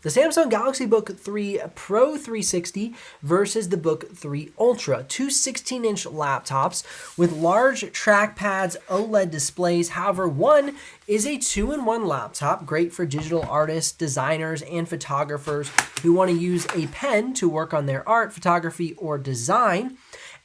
The Samsung Galaxy Book3 Pro 360 versus the Book3 Ultra, two 16-inch laptops with large trackpads, OLED displays. However, one is a 2-in-1 laptop, great for digital artists, designers, and photographers who want to use a pen to work on their art, photography, or design.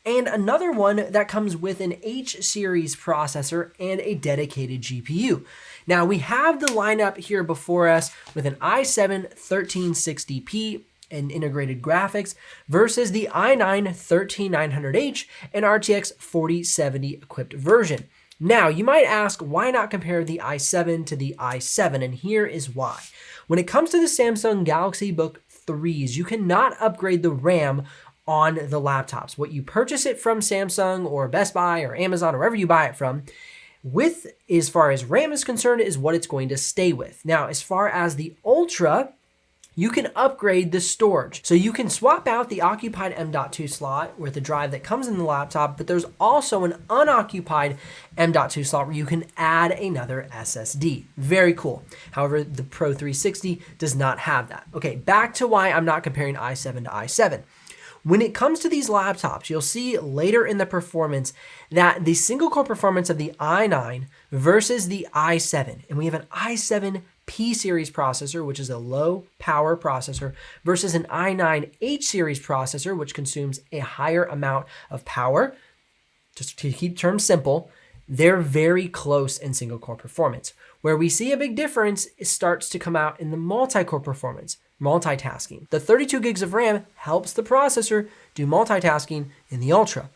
And another one that comes with an H-series processor and a dedicated GPU. Now we have the lineup here before us with an i7 1360p and integrated graphics versus the i9 13900H and RTX 4070 equipped version. Now you might ask, why not compare the i7 to the i7? And here is why. When it comes to the Samsung Galaxy Book3s, you cannot upgrade the RAM on the laptops. What you purchase it from Samsung or Best Buy or Amazon or wherever you buy it from, with as far as RAM is concerned, is what it's going to stay with. Now, as far as the Ultra, you can upgrade the storage. So you can swap out the occupied M.2 slot with the drive that comes in the laptop, but there's also an unoccupied M.2 slot where you can add another SSD. Very cool. However, the Pro 360 does not have that. Okay, back to why I'm not comparing i7 to i7. When it comes to these laptops, you'll see later in the performance that the single core performance of the i9 versus the i7, and we have an i7 P-series processor, which is a low power processor, versus an i9 H-series processor, which consumes a higher amount of power. Just to keep terms simple, they're very close in single core performance. Where we see a big difference, it starts to come out in the multi-core performance. Multitasking. The 32 gigs of RAM helps the processor do multitasking in the Ultra.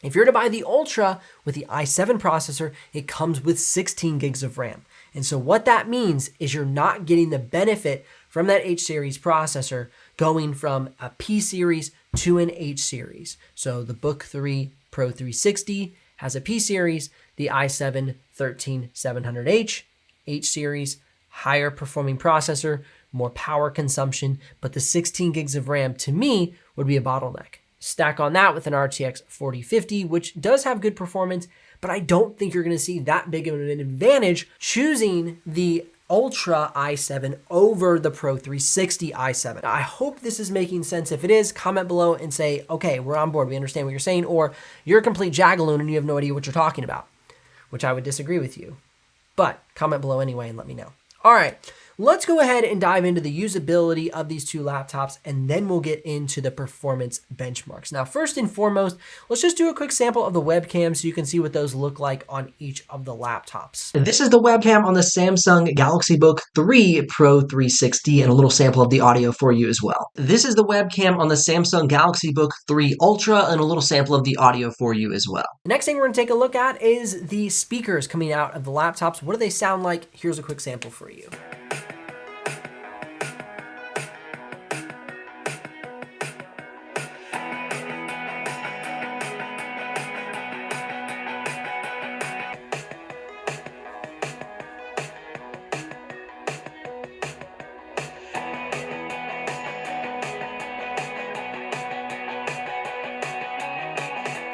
If you're to buy the Ultra with the i7 processor, it comes with 16 gigs of RAM. And so what that means is you're not getting the benefit from that H-series processor going from a P-series to an H-series. So the Book3 Pro 360 has a P-series, the i7 13700H, H-series, higher performing processor, more power consumption, but the 16 gigs of RAM to me would be a bottleneck. Stack on that with an RTX 4050, which does have good performance, but I don't think you're going to see that big of an advantage choosing the Ultra i7 over the Pro 360 i7. I hope this is making sense. If it is, comment below and say, okay, we're on board, we understand what you're saying, or you're a complete jagaloon and you have no idea what you're talking about, which I would disagree with you. But comment below anyway and let me know. All right, let's go ahead and dive into the usability of these two laptops, and then we'll get into the performance benchmarks. Now, first and foremost, let's just do a quick sample of the webcam so you can see what those look like on each of the laptops. This is the webcam on the Samsung Galaxy Book3 Pro 360, and a little sample of the audio for you as well. This is the webcam on the Samsung Galaxy Book3 Ultra, and a little sample of the audio for you as well. The next thing we're going to take a look at is the speakers coming out of the laptops. What do they sound like? Here's a quick sample for you.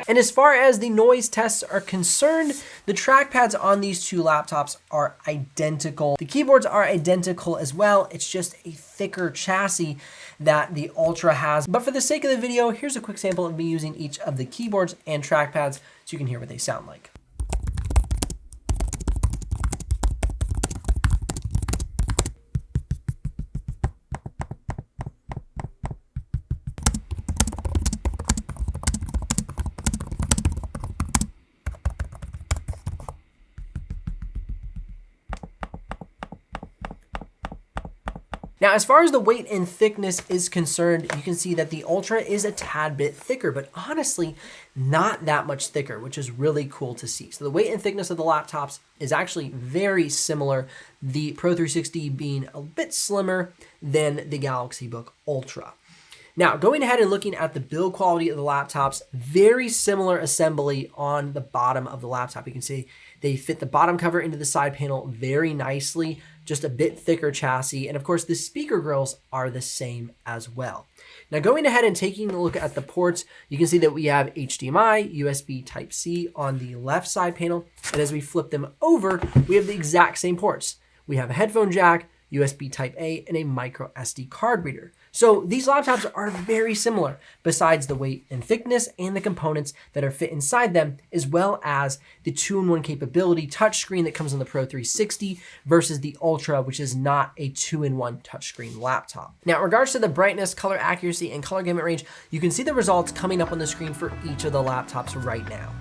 And as far as the noise tests are concerned, the trackpads on these two laptops are identical. The keyboards are identical as well. It's just a thicker chassis that the Ultra has. But for the sake of the video, here's a quick sample of me using each of the keyboards and trackpads so you can hear what they sound like. Now, as far as the weight and thickness is concerned, you can see that the Ultra is a tad bit thicker, but honestly, not that much thicker, which is really cool to see. So the weight and thickness of the laptops is actually very similar, the Pro 360 being a bit slimmer than the Galaxy Book Ultra. Now, going ahead and looking at the build quality of the laptops, very similar assembly on the bottom of the laptop. You can see they fit the bottom cover into the side panel very nicely, just a bit thicker chassis. And of course, the speaker grills are the same as well. Now, going ahead and taking a look at the ports, you can see that we have HDMI, USB Type-C on the left side panel. And as we flip them over, we have the exact same ports. We have a headphone jack, USB Type-A, and a micro SD card reader. So these laptops are very similar, besides the weight and thickness and the components that are fit inside them, as well as the 2-in-1 capability touchscreen that comes on the Pro 360 versus the Ultra, which is not a 2-in-1 touchscreen laptop. Now, in regards to the brightness, color accuracy, and color gamut range, you can see the results coming up on the screen for each of the laptops right now.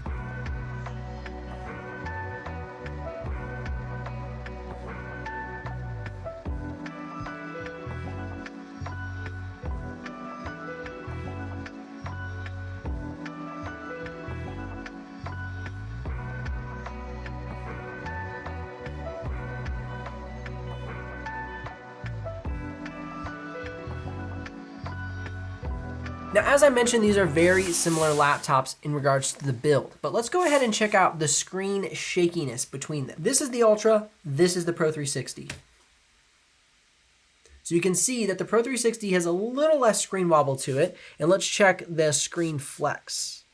Now, as I mentioned, these are very similar laptops in regards to the build, but let's go ahead and check out the screen shakiness between them. This is the Ultra, this is the Pro 360. So you can see that the Pro 360 has a little less screen wobble to it, and let's check the screen flex.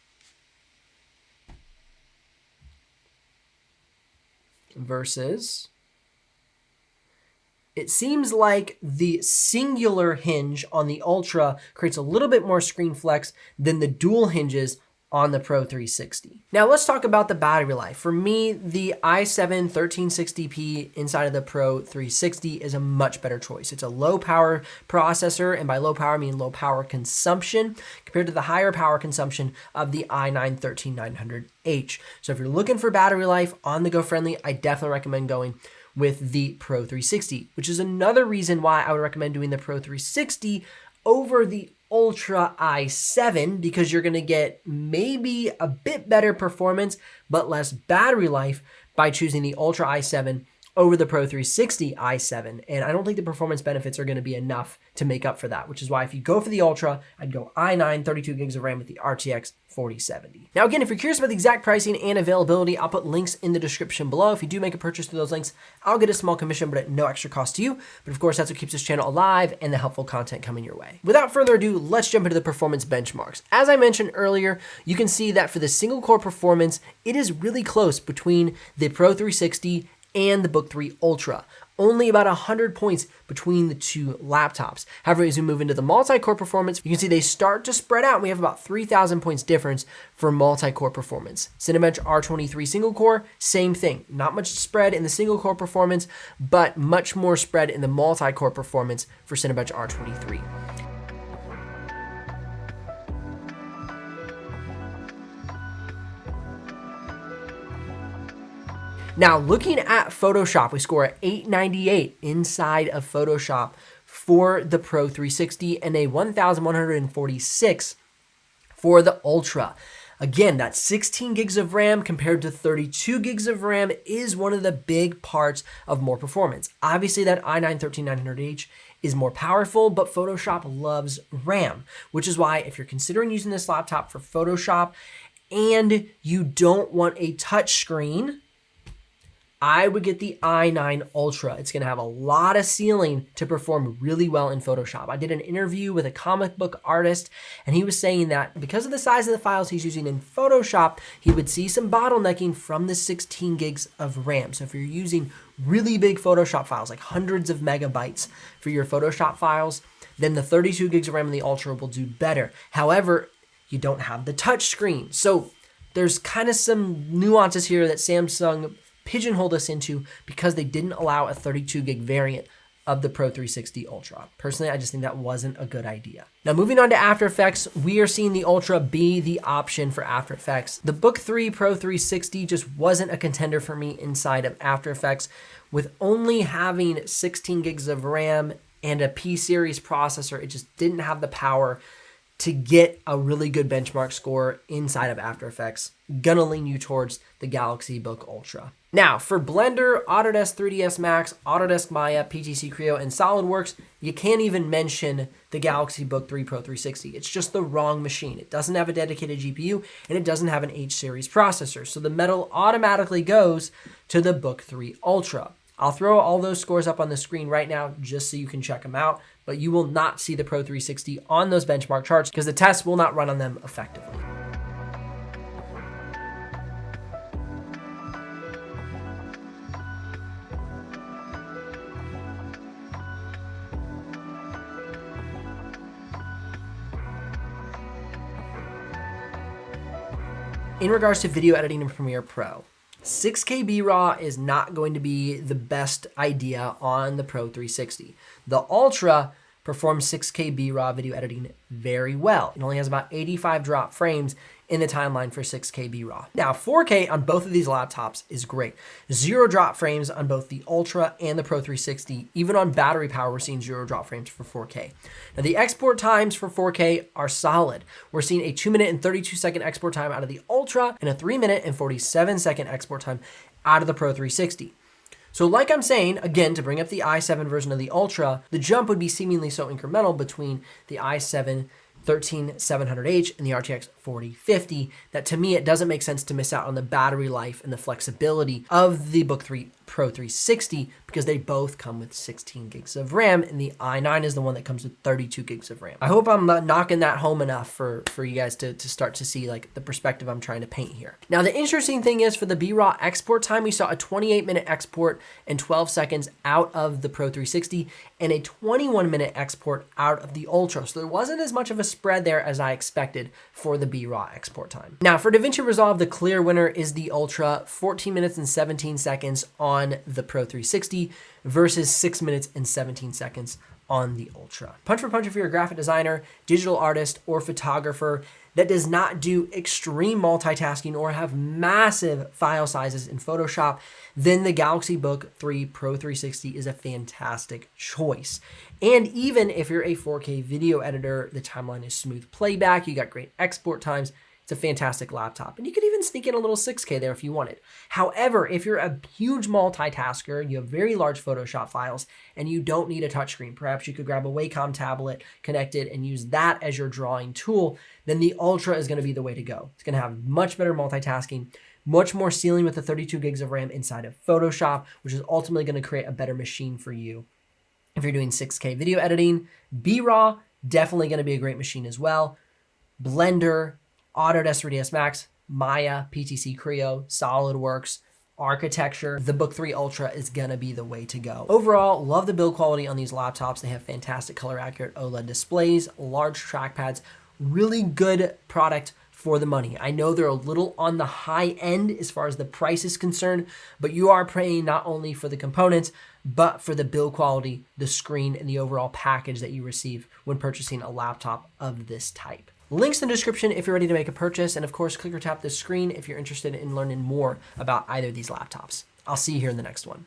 Versus, it seems like the singular hinge on the Ultra creates a little bit more screen flex than the dual hinges on the Pro 360. Now let's talk about the battery life. For me, the i7 1360p inside of the Pro 360 is a much better choice. It's a low power processor, and by low power I mean low power consumption compared to the higher power consumption of the i9 13900H. So if you're looking for battery life on the go friendly, I definitely recommend going with the Pro 360, which is another reason why I would recommend doing the Pro 360 over the Ultra i7, because you're going to get maybe a bit better performance but less battery life by choosing the Ultra i7 over the Pro 360 i7. And I don't think the performance benefits are going to be enough to make up for that, which is why if you go for the Ultra, I'd go i9 32 gigs of RAM with the RTX 4070. Now again, if you're curious about the exact pricing and availability, I'll put links in the description below. If you do make a purchase through those links, I'll get a small commission, but at no extra cost to you. But of course, that's what keeps this channel alive and the helpful content coming your way. Without further ado, let's jump into the performance benchmarks. As I mentioned earlier, you can see that for the single core performance, it is really close between the Pro 360 and the Book3 Ultra. Only about 100 points between the two laptops. However, as we move into the multi-core performance, you can see they start to spread out. We have about 3,000 points difference for multi-core performance. Cinebench R23 single core, same thing. Not much spread in the single core performance, but much more spread in the multi-core performance for Cinebench R23. Now, looking at Photoshop, we score at 898 inside of Photoshop for the Pro 360 and a 1,146 for the Ultra. Again, that 16 gigs of RAM compared to 32 gigs of RAM is one of the big parts of more performance. Obviously, that i9 13900H is more powerful, but Photoshop loves RAM, which is why if you're considering using this laptop for Photoshop and you don't want a touch screen, I would get the i9 Ultra. It's gonna have a lot of ceiling to perform really well in Photoshop. I did an interview with a comic book artist, and he was saying that because of the size of the files he's using in Photoshop, he would see some bottlenecking from the 16 gigs of RAM. So if you're using really big Photoshop files, like hundreds of megabytes for your Photoshop files, then the 32 gigs of RAM in the Ultra will do better. However, you don't have the touch screen. So there's kind of some nuances here that Samsung pigeonholed us into because they didn't allow a 32 gig variant of the Pro 360 Ultra. Personally, I just think that wasn't a good idea. Now, moving on to After Effects, we are seeing the Ultra be the option for After Effects. The Book3 Pro 360 just wasn't a contender for me inside of After Effects. With only having 16 gigs of RAM and a P-series processor, it just didn't have the power to get a really good benchmark score inside of After Effects. Gonna lean you towards the Galaxy Book Ultra. Now, for Blender, Autodesk 3ds Max, Autodesk Maya, PTC Creo, and SolidWorks, you can't even mention the Galaxy Book3 Pro 360. It's just the wrong machine. It doesn't have a dedicated GPU, and it doesn't have an H-series processor. So the medal automatically goes to the Book3 Ultra. I'll throw all those scores up on the screen right now just so you can check them out, but you will not see the Pro 360 on those benchmark charts because the tests will not run on them effectively. in regards to video editing in Premiere Pro, 6K B-RAW is not going to be the best idea on the Pro 360. The Ultra performs 6K B-RAW video editing very well. It only has about 85 drop frames in the timeline for 6K B-RAW. Now, 4K on both of these laptops is great. 0 drop frames on both the Ultra and the Pro 360. Even on battery power, we're seeing 0 drop frames for 4K. Now, the export times for 4K are solid. We're seeing a 2-minute and 32-second export time out of the Ultra and a 3-minute and 47-second export time out of the Pro 360. So like I'm saying, again, to bring up the i7 version of the Ultra, the jump would be seemingly so incremental between the i7 13700H and the RTX 4050 that to me, it doesn't make sense to miss out on the battery life and the flexibility of the Book3 Pro 360 because they both come with 16 gigs of RAM and the i9 is the one that comes with 32 gigs of RAM. I hope I'm not knocking that home enough for you guys to start to see like the perspective I'm trying to paint here. Now, the interesting thing is for the B-RAW export time, we saw a 28-minute export in 12 seconds out of the Pro 360 and a 21-minute export out of the Ultra. So there wasn't as much of a spread there as I expected for the B-RAW export time. Now, for DaVinci Resolve, the clear winner is the Ultra, 14 minutes and 17 seconds on the Pro 360 versus 6 minutes and 17 seconds on the Ultra. Punch for punch if you're a graphic designer, digital artist, or photographer that does not do extreme multitasking or have massive file sizes in Photoshop, then the Galaxy Book3 Pro 360 is a fantastic choice. And even if you're a 4K video editor, the timeline is smooth playback, you got great export times, it's a fantastic laptop. And you could even sneak in a little 6K there if you wanted. However, if you're a huge multitasker, you have very large Photoshop files, and you don't need a touchscreen, perhaps you could grab a Wacom tablet, connect it, and use that as your drawing tool, then the Ultra is gonna be the way to go. It's gonna have much better multitasking, much more ceiling with the 32 gigs of RAM inside of Photoshop, which is ultimately gonna create a better machine for you. If you're doing 6K video editing, B-RAW, definitely gonna be a great machine as well. Blender, Autodesk 3ds Max, Maya, PTC Creo, SolidWorks, architecture, the Book3 Ultra is gonna be the way to go. Overall, love the build quality on these laptops. They have fantastic color accurate OLED displays, large trackpads, really good product for the money. I know they're a little on the high end as far as the price is concerned, but you are paying not only for the components, but for the build quality, the screen, and the overall package that you receive when purchasing a laptop of this type. Links in the description if you're ready to make a purchase, and of course, click or tap the screen if you're interested in learning more about either of these laptops. I'll see you here in the next one.